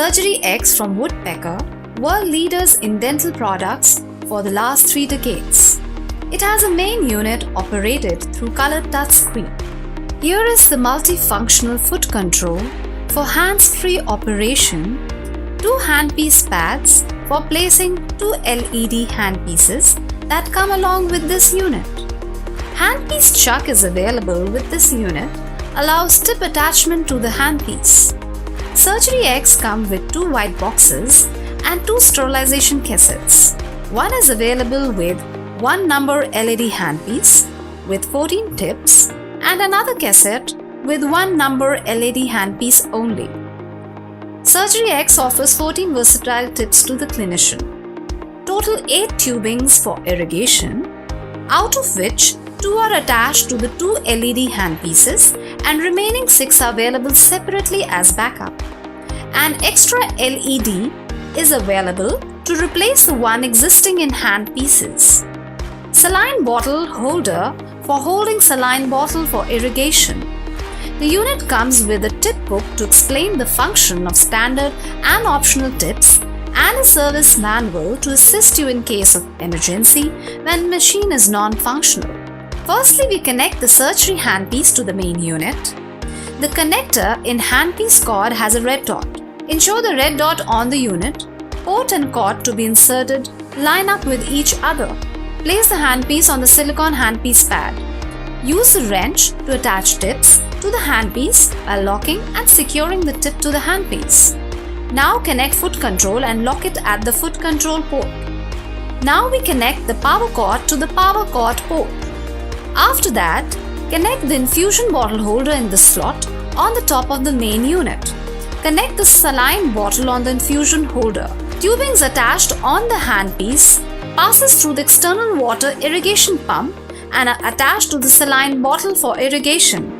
Surgery X from Woodpecker, world leaders in dental products for the last 3 decades. It has a main unit operated through colored touchscreen. Here is the multifunctional foot control for hands-free operation, 2 handpiece pads for placing 2 LED handpieces that come along with this unit. Handpiece chuck is available with this unit, allows tip attachment to the handpiece. Surgery X comes with 2 white boxes and 2 sterilization cassettes. One is available with 1 number LED handpiece with 14 tips and another cassette with 1 number LED handpiece only. Surgery X offers 14 versatile tips to the clinician. Total 8 tubings for irrigation, out of which 2 are attached to the 2 LED handpieces and remaining 6 are available separately as backup. An extra LED is available to replace the one existing in handpieces. Saline bottle holder for holding saline bottle for irrigation. The unit comes with a tip book to explain the function of standard and optional tips and a service manual to assist you in case of emergency when machine is non-functional. Firstly, we connect the surgery handpiece to the main unit. The connector in handpiece cord has a red dot. Ensure the red dot on the unit, port and cord to be inserted line up with each other. Place the handpiece on the silicone handpiece pad. Use the wrench to attach tips to the handpiece while locking and securing the tip to the handpiece. Now connect foot control and lock it at the foot control port. Now we connect the power cord to the power cord port. After that, connect the infusion bottle holder in the slot on the top of the main unit. Connect the saline bottle on the infusion holder. Tubings attached on the handpiece passes through the external water irrigation pump and are attached to the saline bottle for irrigation.